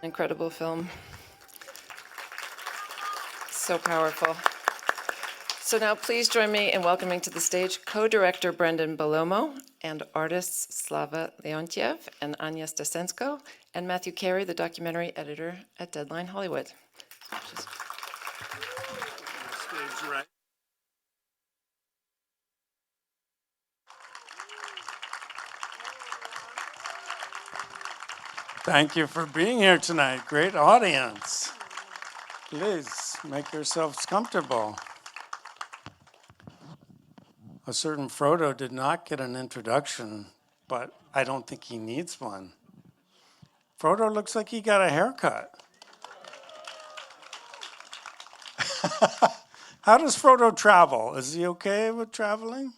Incredible film. So powerful. So now please join me in welcoming to the stage co-director Brendan Bellomo and artists Slava Leontyev and Anya Stasenko and Matthew Carey, the documentary editor at Deadline Hollywood. Stage right. Thank you for being here tonight. Great audience. Please make yourselves comfortable. A certain Frodo did not get an introduction, but I don't think he needs one. Frodo looks like he got a haircut. How does Frodo travel? Is he okay with traveling?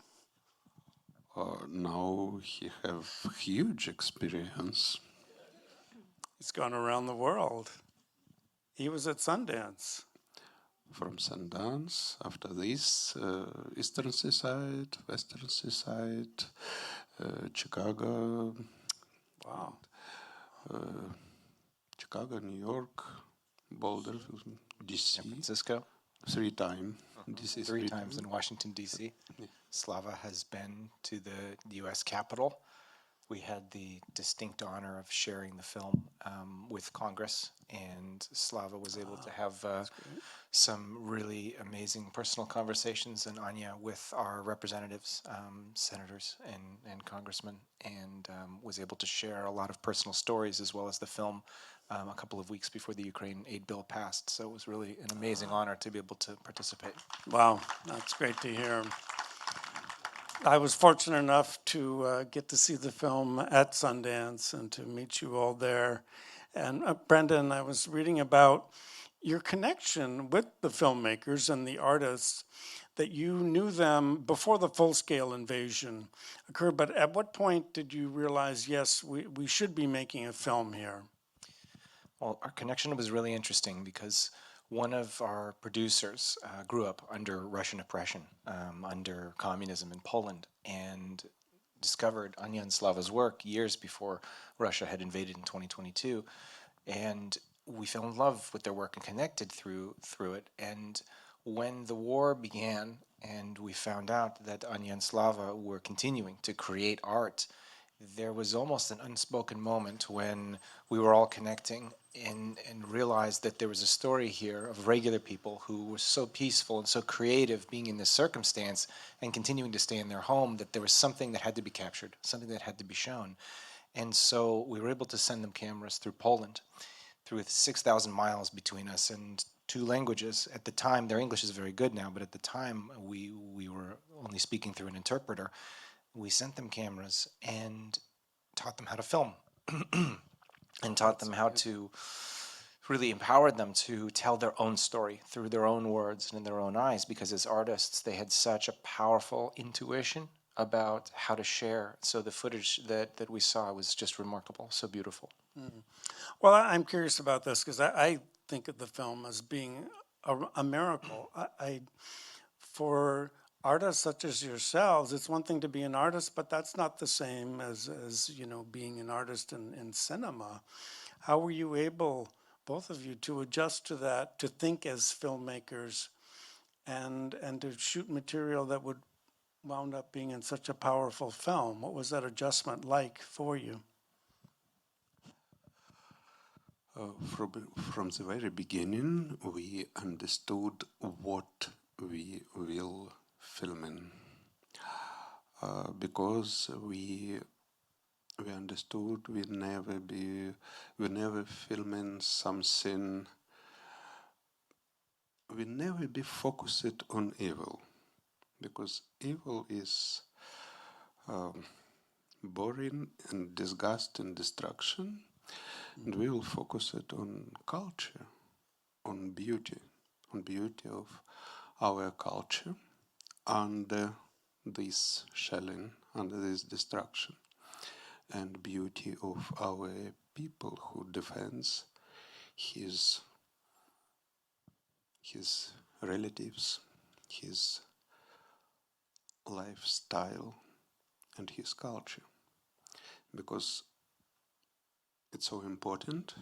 Now he have huge experience. He's gone around the world. He was at Sundance. From Sundance, after this, Eastern Seaside, Western Seaside, Chicago. Wow. Chicago, New York, Boulder, DC. San Francisco. 3 times. DC 3 times in Washington, D.C. Yeah. Slava has been to the U.S. Capitol. We had the distinct honor of sharing the film with Congress, and Slava was able to have some really amazing personal conversations, and Anya with our representatives, senators and congressmen, and was able to share a lot of personal stories as well as the film a couple of weeks before the Ukraine aid bill passed. So it was really an amazing honor to be able to participate. Wow, that's great to hear. I was fortunate enough to get to see the film at Sundance and to meet you all there. And Brendan, I was reading about your connection with the filmmakers and the artists, that you knew them before the full-scale invasion occurred. But at what point did you realize, yes, we should be making a film here? Well, our connection was really interesting because one of our producers grew up under Russian oppression, under communism in Poland, and discovered Anya and Slava's work years before Russia had invaded in 2022. And we fell in love with their work and connected through it. And when the war began and we found out that Anya and Slava were continuing to create art, there was almost an unspoken moment when we were all connecting and realized that there was a story here of regular people who were so peaceful and so creative being in this circumstance and continuing to stay in their home, that there was something that had to be captured, something that had to be shown. And so we were able to send them cameras through Poland, through 6,000 miles between us and 2 languages. At the time, their English is very good now, but at the time we were only speaking through an interpreter. We sent them cameras and taught them how to film and taught them how to really empowered them to tell their own story through their own words and in their own eyes, because as artists, they had such a powerful intuition about how to share. So the footage that we saw was just remarkable, so beautiful. Well, I'm curious about this because I think of the film as being a miracle. For artists such as yourselves, it's one thing to be an artist, but that's not the same as being an artist in cinema. How were you able, both of you, to adjust to that, to think as filmmakers, and to shoot material that would wound up being in such a powerful film? What was that adjustment like for you? From the very beginning, we understood what we will film in, because we understood we never filming something. We never be focused on evil, because evil is boring and disgusting destruction. And we will focus it on culture, on beauty of our culture under this shelling, under this destruction, and beauty of our people who defends his relatives, his lifestyle, and his culture. Because it's so important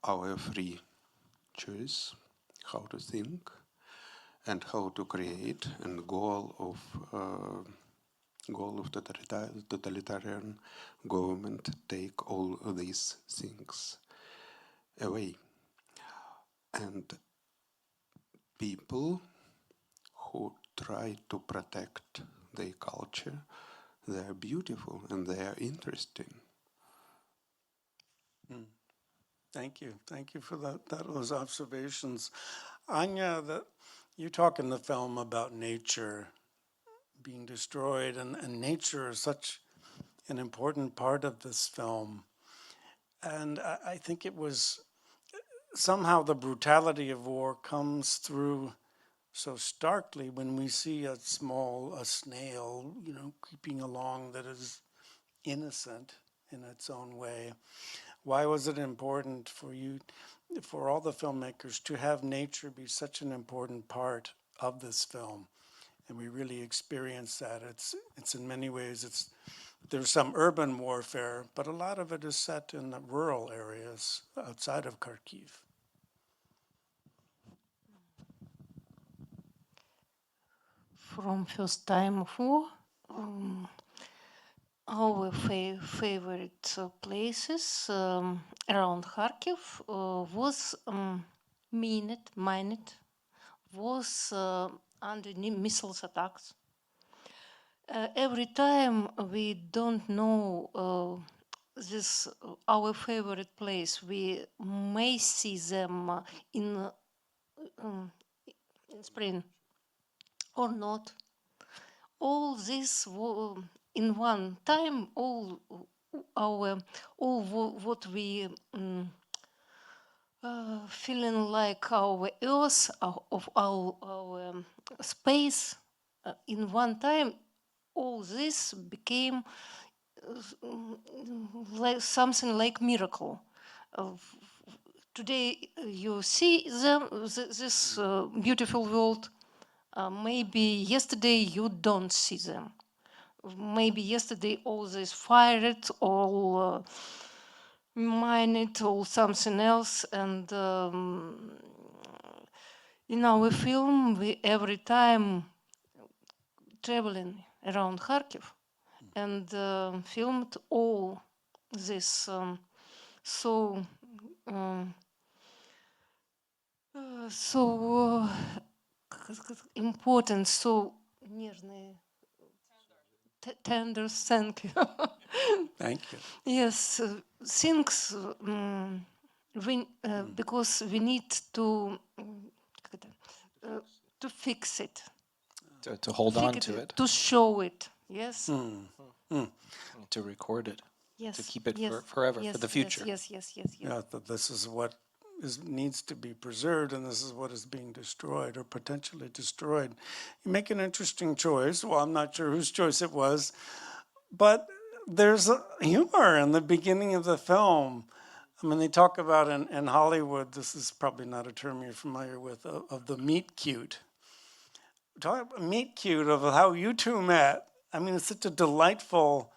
our free choice how to think and how to create, and goal of totalitarian government take all these things away. And people who try to protect their culture, they are beautiful and they are interesting. Thank you. Thank you for those observations. Anya, you talk in the film about nature being destroyed, and nature is such an important part of this film. And I think it was somehow the brutality of war comes through so starkly when we see a snail, creeping along that is innocent in its own way. Why was it important for all the filmmakers, to have nature be such an important part of this film? And we really experience that. It's in many ways, there's some urban warfare, but a lot of it is set in the rural areas outside of Kharkiv. From first time of war, our favorite places around Kharkiv was mined, was under missiles attacks. Every time we don't know this our favorite place, we may see them in spring or not. All this in one time, all what we feeling like our earth of our space in one time, all this became like something like miracle. Today you see this beautiful world. Maybe yesterday you don't see them. Maybe yesterday all this fired, all mined, or something else. And in our film, we every time traveling around Kharkiv and filmed all this so important, so tender, thank you. Thank you. Yes, things because we need to fix it, To hold on to it, to show it. Yes. to record it, Yes. to keep it yes, forever, yes, for the future. Yes. Yeah, that this is what needs to be preserved, and this is what is being destroyed or potentially destroyed. You make an interesting choice. Well, I'm not sure whose choice it was, but there's a humor in the beginning of the film. I mean, they talk about in Hollywood, this is probably not a term you're familiar with, of the meet cute. Talk about meet cute, of how you two met. I mean, it's such a delightful,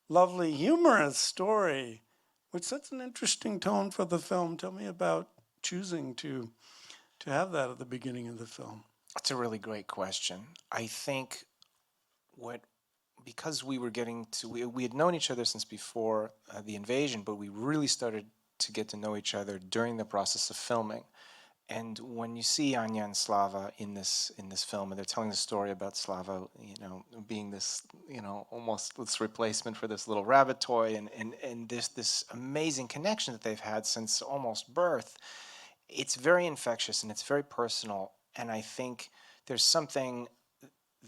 lovely, humorous story, which sets an interesting tone for the film. Tell me about choosing to have that at the beginning of the film. That's a really great question. I think because we were getting to, we had known each other since before the invasion, but we really started to get to know each other during the process of filming. And when you see Anya and Slava in this film, and they're telling the story about Slava, being this, almost this replacement for this little rabbit toy, and this amazing connection that they've had since almost birth, it's very infectious and it's very personal. And I think there's something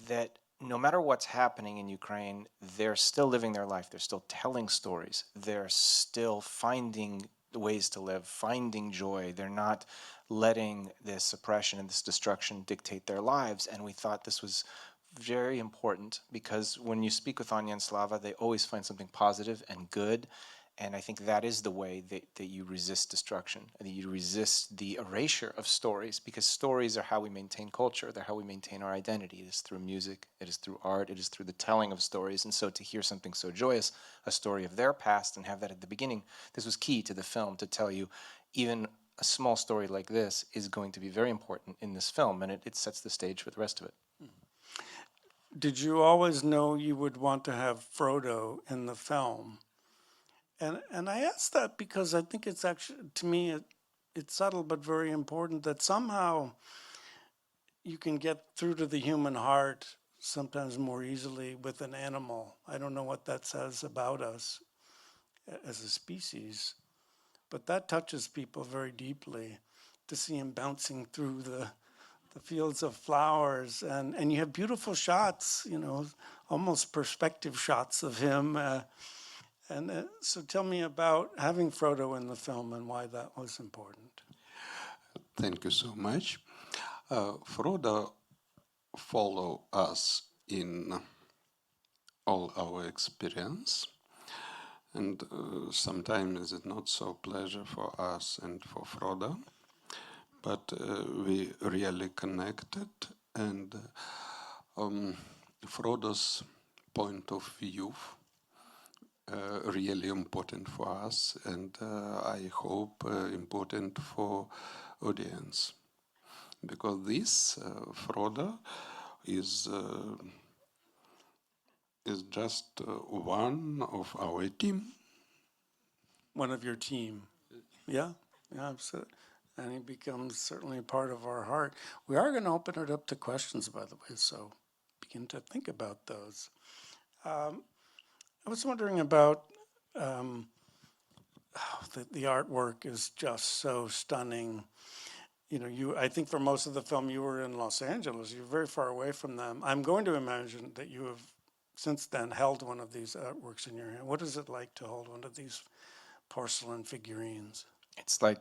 that no matter what's happening in Ukraine, they're still living their life. They're still telling stories. They're still finding ways to live, finding joy. They're not letting this oppression and this destruction dictate their lives. And we thought this was very important because when you speak with Anya and Slava, they always find something positive and good. And I think that is the way that you resist destruction, and that you resist the erasure of stories, because stories are how we maintain culture. They're how we maintain our identity. It is through music, it is through art, it is through the telling of stories. And so to hear something so joyous, a story of their past, and have that at the beginning, this was key to the film, to tell you, even a small story like this is going to be very important in this film, and it sets the stage for the rest of it. Did you always know you would want to have Frodo in the film? And I ask that because I think it's actually, to me, it's subtle but very important that somehow you can get through to the human heart sometimes more easily with an animal. I don't know what that says about us as a species, but that touches people very deeply to see him bouncing through the fields of flowers. And you have beautiful shots, you know, almost perspective shots of him. So tell me about having Frodo in the film and why that was important. Thank you so much. Frodo follow us in all our experience, and sometimes it's not so pleasure for us and for Frodo, but we really connected, and Frodo's point of view really important for us, and I hope important for audience, because this Frodo is just one of our team. One of your team. Yeah, absolutely. And he becomes certainly part of our heart. We are going to open it up to questions, by the way, so begin to think about those. I was wondering about the artwork is just so stunning. You know, I think for most of the film you were in Los Angeles. You're very far away from them. I'm going to imagine that you have since then held one of these artworks in your hand. What is it like to hold one of these porcelain figurines? It's like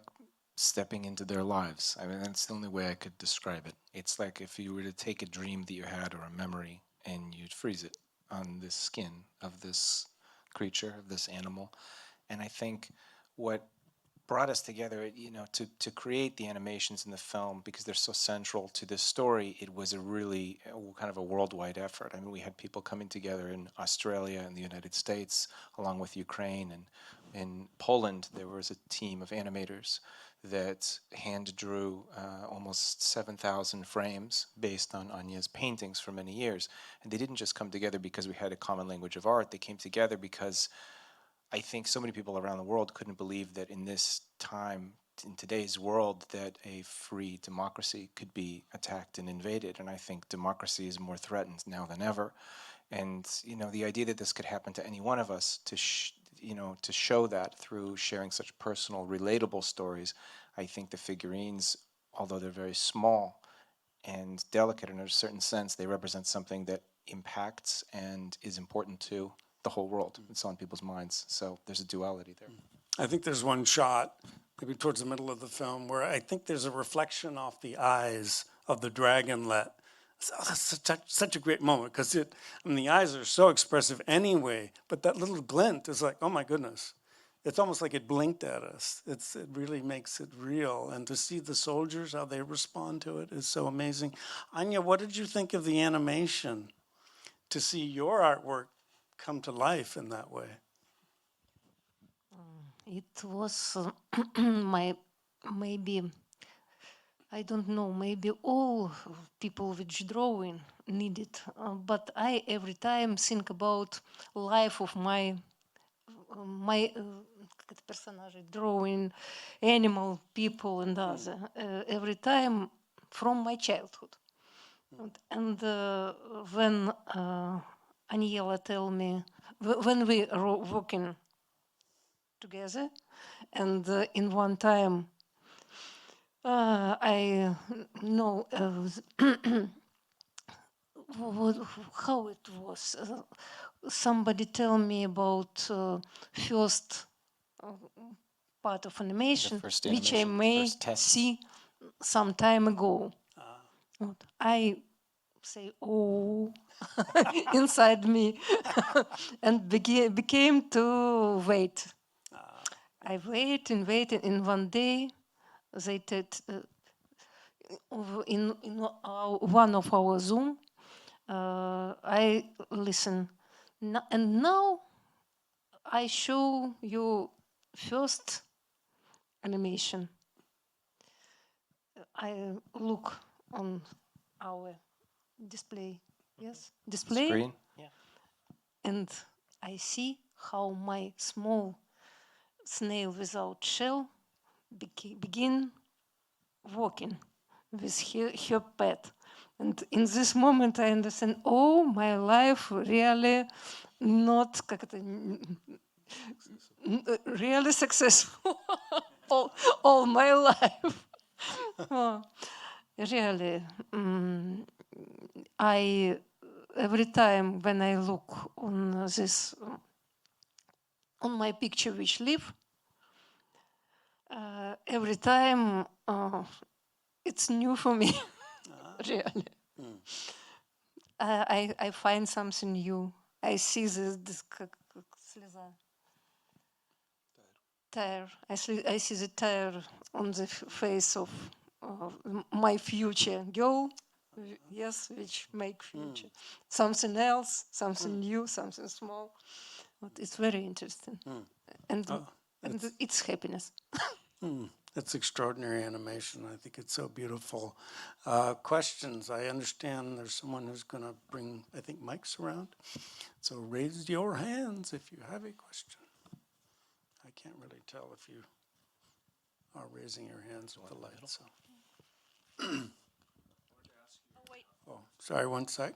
stepping into their lives. I mean, that's the only way I could describe it. It's like if you were to take a dream that you had or a memory and you'd freeze it on this skin of this creature, of this animal. And I think what brought us together, you know, to create the animations in the film, because they're so central to this story, it was a really kind of a worldwide effort. I mean, we had people coming together in Australia and the United States, along with Ukraine, and in Poland there was a team of animators that hand drew almost 7,000 frames based on Anya's paintings for many years. And they didn't just come together because we had a common language of art. They came together because I think so many people around the world couldn't believe that in this time, in today's world, that a free democracy could be attacked and invaded. And I think democracy is more threatened now than ever. And, you know, the idea that this could happen to any one of us, to show that through sharing such personal, relatable stories, I think the figurines, although they're very small and delicate in a certain sense, they represent something that impacts and is important to the whole world. It's on people's minds. So there's a duality there. I think there's one shot, maybe towards the middle of the film, where I think there's a reflection off the eyes of the dragonlet. Oh, that's such a great moment, because the eyes are so expressive anyway, but that little glint is like, oh my goodness. It's almost like it blinked at us. It really makes it real. And to see the soldiers, how they respond to it is so amazing. Anya, what did you think of the animation to see your artwork come to life in that way? It was maybe, I don't know, maybe all people which drawing need it, but I every time think about life of my personage drawing animal, people, and other every time from my childhood. And when Aniela tell me, when we are working together, and in one time I know how it was. Somebody tell me about first part of animation, First which I animation, may first tests. see some time ago. I say, oh, inside me, and became to wait. I wait and wait, and one day they did in one of our Zoom. I listen, and now I show you first animation. I look on our display, yes, display, Screen? Yeah. and I see how my small snail without shell begin walking with her pet. And in this moment I understand, oh, my life really not really successful all my life. Oh, really, I every time when I look on this on my picture which live, every time it's new for me. Really, I find something new. I see this слеза. Tear. I see the tear on the face of my future girl. Yes, which make future something else, something new, something small. But it's very interesting, and it's happiness. It's extraordinary animation. I think it's so beautiful. Questions? I understand there's someone who's going to bring, I think, mics around. So raise your hands if you have a question. I can't really tell if you are raising your hands with the light. So. Oh, sorry, one sec.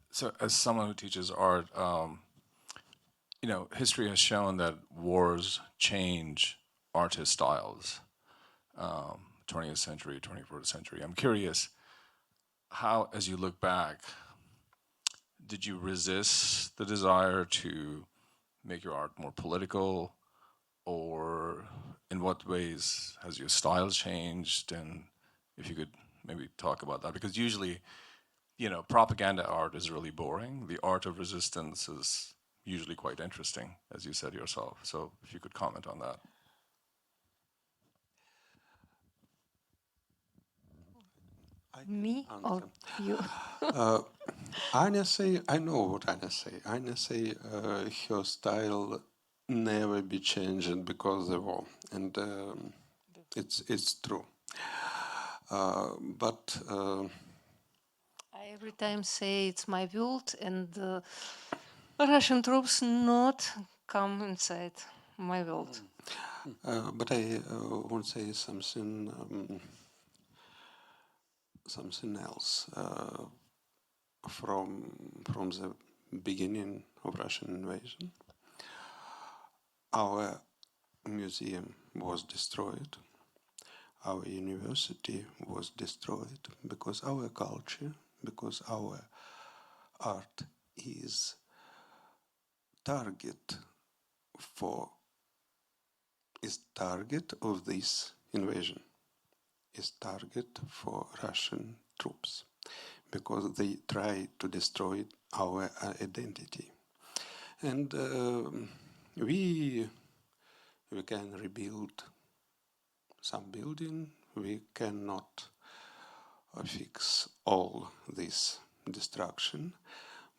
So, as someone who teaches art, history has shown that wars change artist styles. 20th century, 21st century. I'm curious, how, as you look back, did you resist the desire to make your art more political, or in what ways has your style changed? And if you could maybe talk about that, because usually, propaganda art is really boring. The art of resistance is usually quite interesting, as you said yourself. So if you could comment on that. Me or you? Anya say, I know what Anya say. Anya say her style never be changed because of the war, and it's true. But I every time say it's my world, and Russian troops not come inside my world. but I want to say something else. From the beginning of Russian invasion, our museum was destroyed. Our university was destroyed because our culture, because our art is target of this invasion, is target for Russian troops, because they try to destroy our identity. And we can rebuild some building, we cannot fix all this destruction,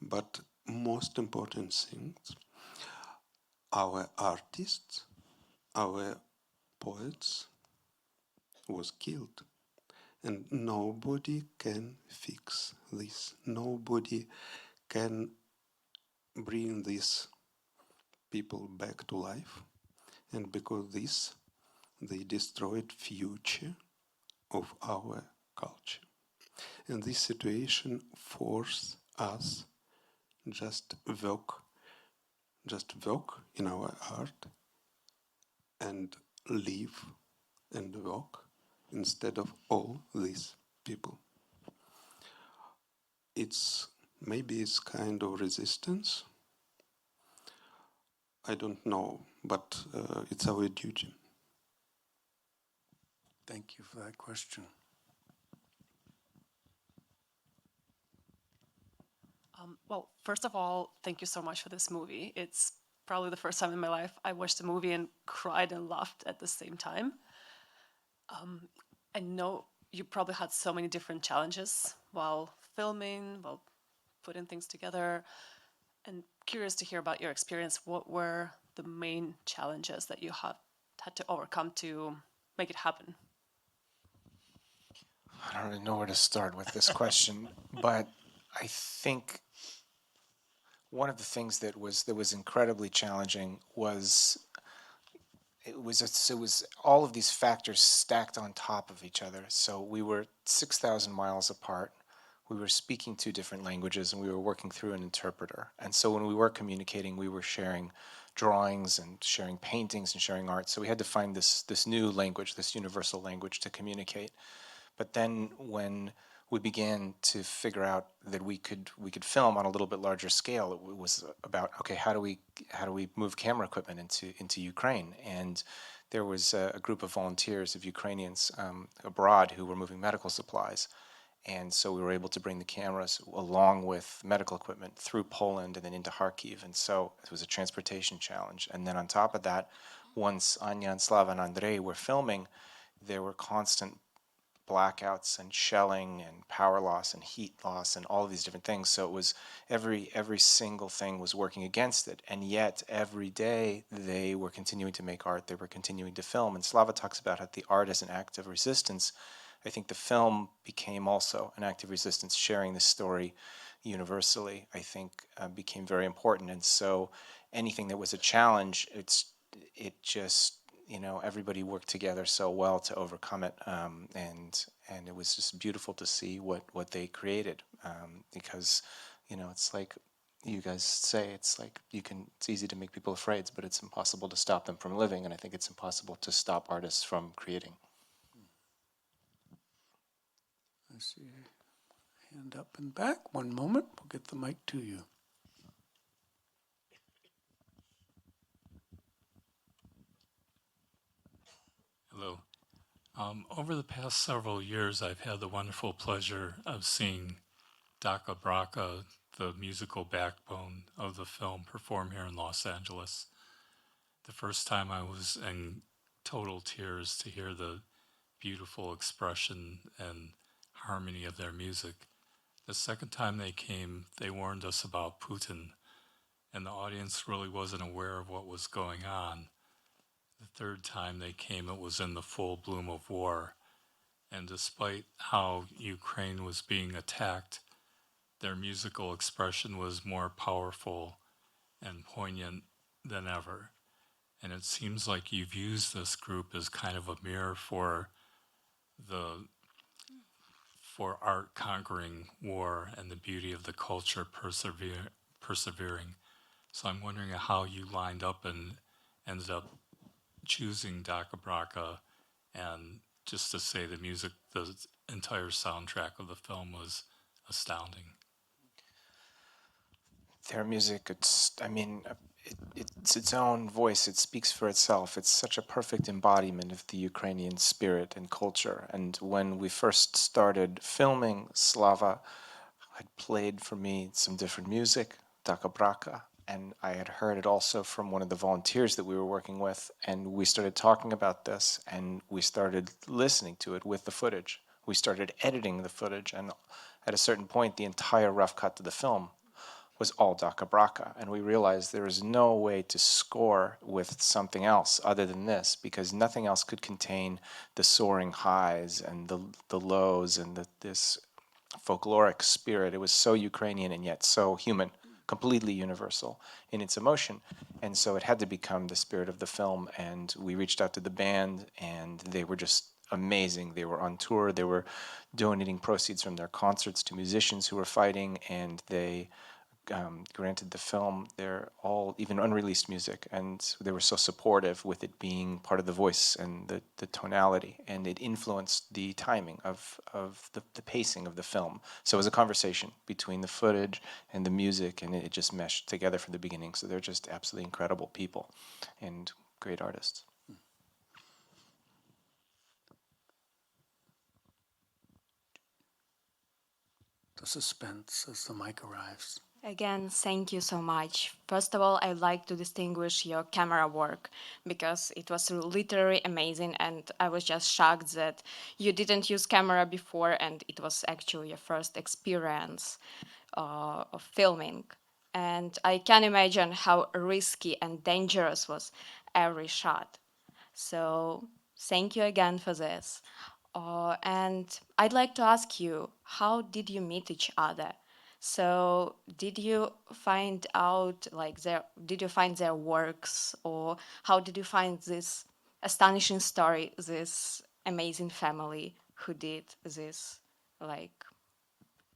but most important things, our artists, our poets was killed, and nobody can fix this. Nobody can bring these people back to life, and because this, they destroyed future of our culture. And this situation forced us just work in our art and live and work instead of all these people. Maybe it's kind of resistance. I don't know, but it's our duty. Thank you for that question. Well, first of all, thank you so much for this movie. It's probably the first time in my life I watched a movie and cried and laughed at the same time. I know you probably had so many different challenges while filming, while putting things together. And curious to hear about your experience. What were the main challenges that you have had to overcome to make it happen? I don't really know where to start with this question, but I think one of the things that was incredibly challenging was it was all of these factors stacked on top of each other. So we were 6,000 miles apart. We were speaking two different languages, and we were working through an interpreter. And so when we were communicating, we were sharing drawings and sharing paintings and sharing art. So we had to find this new language, this universal language to communicate. But then when we began to figure out that we could film on a little bit larger scale, it was about, okay, how do we move camera equipment into Ukraine? And there was a group of volunteers of Ukrainians abroad who were moving medical supplies. And so we were able to bring the cameras along with medical equipment through Poland and then into Kharkiv. And so it was a transportation challenge. And then on top of that, once Anya and Slava and Andrey were filming, there were constant blackouts and shelling and power loss and heat loss and all of these different things. So it was every single thing was working against it. And yet every day they were continuing to make art, they were continuing to film. And Slava talks about how the art as an act of resistance. I think the film became also an act of resistance, sharing the story universally, I think became very important. And so anything that was a challenge, it just, everybody worked together so well to overcome it, and it was just beautiful to see what they created, because it's like you guys say, it's like it's easy to make people afraid, but it's impossible to stop them from living, and I think it's impossible to stop artists from creating. I see a hand up and back. One moment, we'll get the mic to you. Hello. Over the past several years, I've had the wonderful pleasure of seeing Daka Braka, the musical backbone of the film, perform here in Los Angeles. The first time I was in total tears to hear the beautiful expression and harmony of their music. The second time they came, they warned us about Putin, and the audience really wasn't aware of what was going on. The third time they came, it was in the full bloom of war. And despite how Ukraine was being attacked, their musical expression was more powerful and poignant than ever. And it seems like you've used this group as kind of a mirror for art conquering war and the beauty of the culture persevering. So I'm wondering how you lined up and ended up choosing Daka Braka, and just to say the music, the entire soundtrack of the film was astounding. Their music, it's its own voice. It speaks for itself. It's such a perfect embodiment of the Ukrainian spirit and culture. And when we first started filming, Slava had played for me some different music, Daka Braka, and I had heard it also from one of the volunteers that we were working with, and we started talking about this, and we started listening to it with the footage. We started editing the footage, and at a certain point, the entire rough cut of the film was all Daka Braka, and we realized there was no way to score with something else other than this, because nothing else could contain the soaring highs and the lows and this folkloric spirit. It was so Ukrainian and yet so human, completely universal in its emotion. And so it had to become the spirit of the film. And we reached out to the band, and they were just amazing. They were on tour. They were donating proceeds from their concerts to musicians who were fighting, and they granted the film their all, even unreleased music, and they were so supportive with it being part of the voice and the tonality, and it influenced the timing of the pacing of the film. So it was a conversation between the footage and the music, and it just meshed together from the beginning. So they're just absolutely incredible people and great artists. The suspense as the mic arrives. Again, thank you so much. First of all, I'd like to distinguish your camera work because it was literally amazing, and I was just shocked that you didn't use camera before and it was actually your first experience of filming. And I can imagine how risky and dangerous was every shot. So thank you again for this. And I'd like to ask you, how did you meet each other? So did you find out like did you find their works, or how did you find this astonishing story, this amazing family who did this like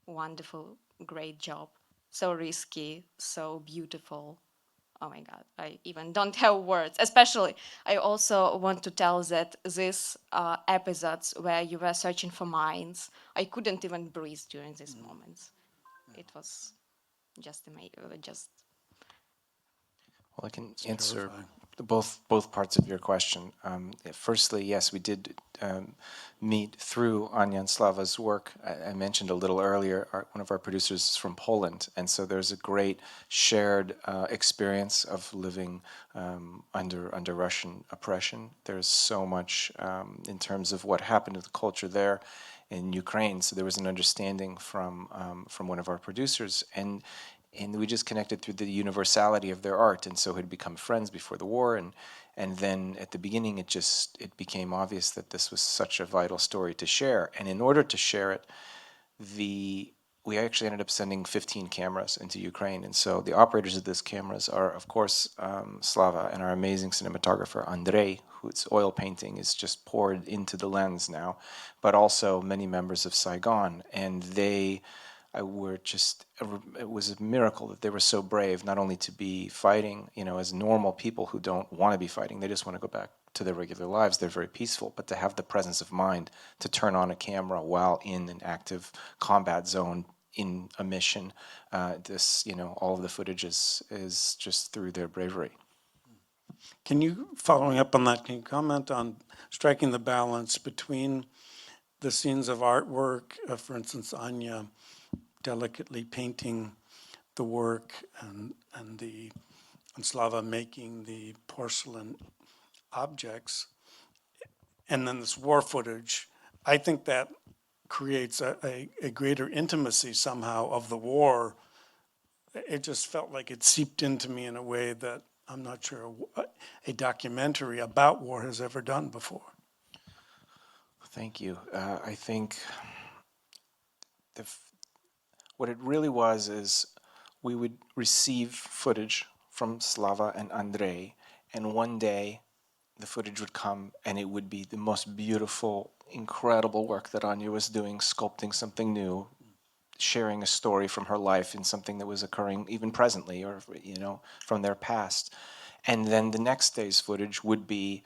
wonderful, great job? So risky, so beautiful. Oh my God, I even don't have words. Especially, I also want to tell that these episodes where you were searching for mines, I couldn't even breathe during these moments. It was just amazing. Just Well, I can It's answer terrifying. both parts of your question. Firstly, yes, we did meet through Anya and Slava's work. I mentioned a little earlier, one of our producers is from Poland, and so there's a great shared experience of living under Russian oppression. There's so much in terms of what happened to the culture there in Ukraine. So there was an understanding from one of our producers, and we just connected through the universality of their art, and so had become friends before the war, and then at the beginning it became obvious that this was such a vital story to share. And in order to share it, we actually ended up sending 15 cameras into Ukraine, and so the operators of these cameras are, of course, Slava, and our amazing cinematographer Andrey, whose oil painting is just poured into the lens now, but also many members of Saigon, and they were just, it was a miracle that they were so brave, not only to be fighting, as normal people who don't want to be fighting, they just want to go back to their regular lives, they're very peaceful, but to have the presence of mind to turn on a camera while in an active combat zone in a mission, all of the footage is just through their bravery. Can you, following up on that, can you comment on striking the balance between the scenes of artwork, for instance, Anya delicately painting the work and Slava making the porcelain objects, and then this war footage? I think that creates a greater intimacy somehow of the war. It just felt like it seeped into me in a way that I'm not sure a documentary about war has ever done before. Thank you. I think what it really was is we would receive footage from Slava and Andrey, and one day the footage would come and it would be the most beautiful, incredible work that Anya was doing, sculpting something new, sharing a story from her life in something that was occurring even presently or, from their past. And then the next day's footage would be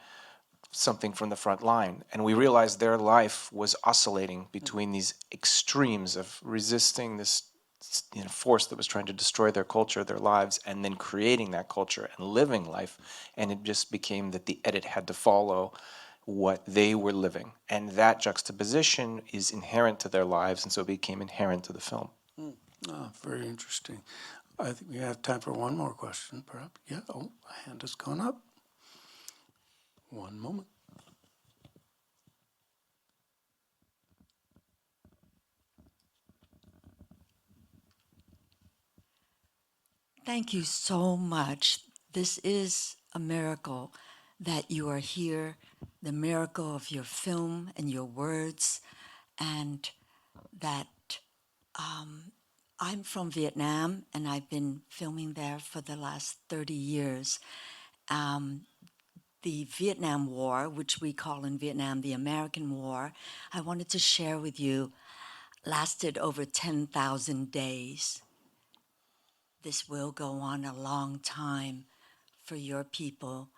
something from the front line. And we realized their life was oscillating between these extremes of resisting this force that was trying to destroy their culture, their lives, and then creating that culture and living life. And it just became that the edit had to follow what they were living. And that juxtaposition is inherent to their lives, and so it became inherent to the film. Very interesting. I think we have time for one more question, perhaps. Yeah, a hand has gone up. One moment. Thank you so much. This is a miracle that you are here, the miracle of your film and your words, and that I'm from Vietnam, and I've been filming there for the last 30 years. The Vietnam War, which we call in Vietnam the American War, I wanted to share with you, lasted over 10,000 days. This will go on a long time for your people.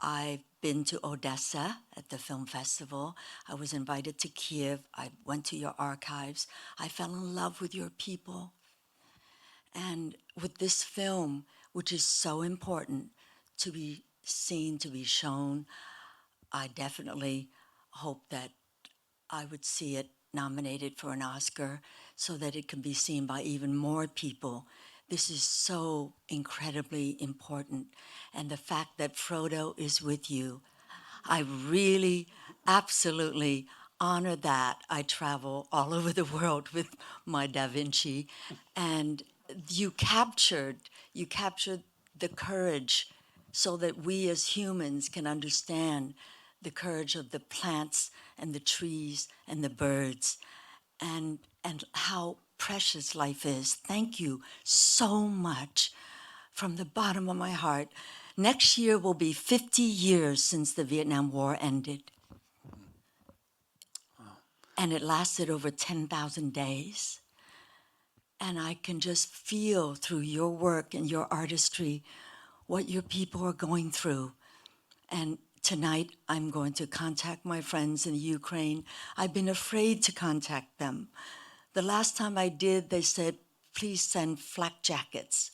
I've been to Odessa at the film festival. I was invited to Kiev. I went to your archives. I fell in love with your people. And with this film, which is so important to be seen, to be shown, I definitely hope that I would see it nominated for an Oscar so that it can be seen by even more people. This is so incredibly important. And the fact that Frodo is with you, I really absolutely honor that. I travel all over the world with my Da Vinci, and you captured the courage so that we as humans can understand the courage of the plants and the trees and the birds and how precious life is. Thank you so much from the bottom of my heart. Next year will be 50 years since the Vietnam War ended. And it lasted over 10,000 days. And I can just feel through your work and your artistry what your people are going through. And tonight I'm going to contact my friends in Ukraine. I've been afraid to contact them. The last time I did, they said, please send flak jackets.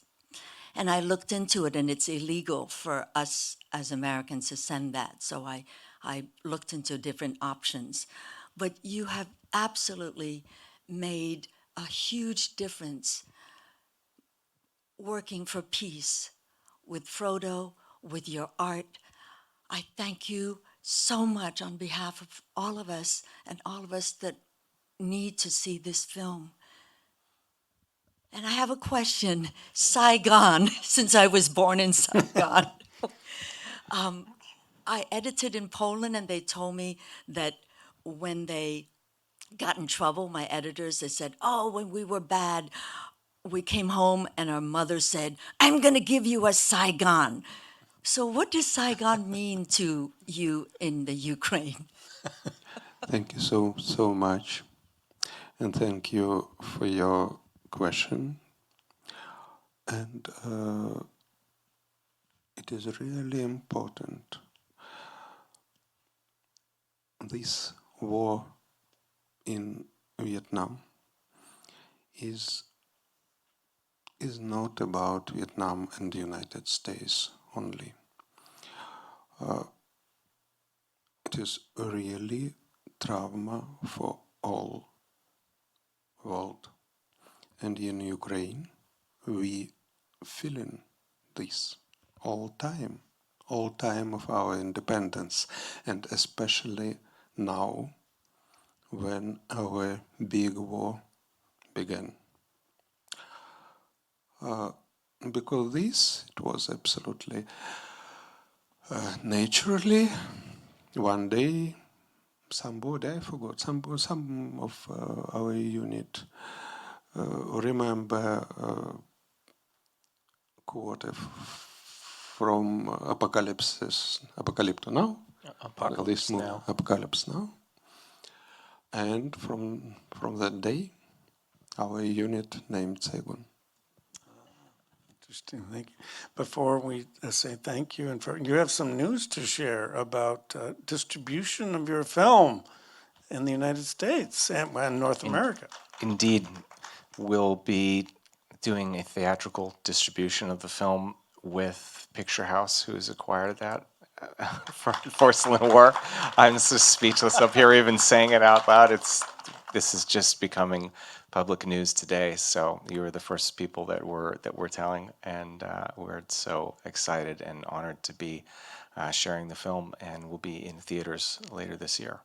And I looked into it, and it's illegal for us as Americans to send that. So I looked into different options. But you have absolutely made a huge difference working for peace with Frodo, with your art. I thank you so much on behalf of all of us and all of us that need to see this film. And I have a question. Saigon, since I was born in Saigon. I edited in Poland, and they told me that when they got in trouble, my editors, they said, oh, when we were bad, we came home and our mother said, I'm going to give you a Saigon. So what does Saigon mean to you in the Ukraine? Thank you so much. And thank you for your question. And it is really important. This war in Vietnam is not about Vietnam and the United States only. It is really trauma for all world. And in Ukraine, we feeling this all time of our independence, and especially now when our big war began. Because this, it was absolutely naturally, one day, somebody, I forgot, some of our unit remember quote from Apocalypto Now. Apocalypse Now. Apocalypse Now. And from that day, our unit named Saigon. Interesting, thank you. Before we say thank you, and you have some news to share about distribution of your film in the United States and North America. Indeed, we'll be doing a theatrical distribution of the film with Picture House, who's acquired that for Porcelain War. I'm so speechless up here even saying it out loud. This is just becoming public news today, so you were the first people that we're telling, and we're so excited and honored to be sharing the film, and we'll be in theaters later this year.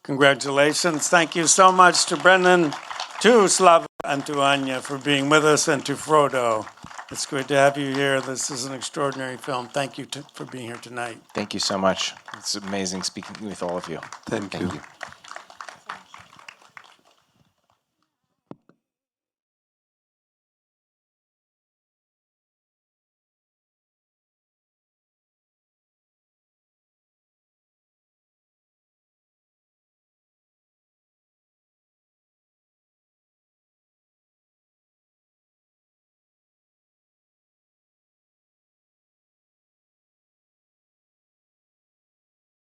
Congratulations. Thank you so much to Brendan, to Slava, and to Anya for being with us, and to Frodo. It's great to have you here. This is an extraordinary film. Thank you for being here tonight. Thank you so much. It's amazing speaking with all of you. Thank you.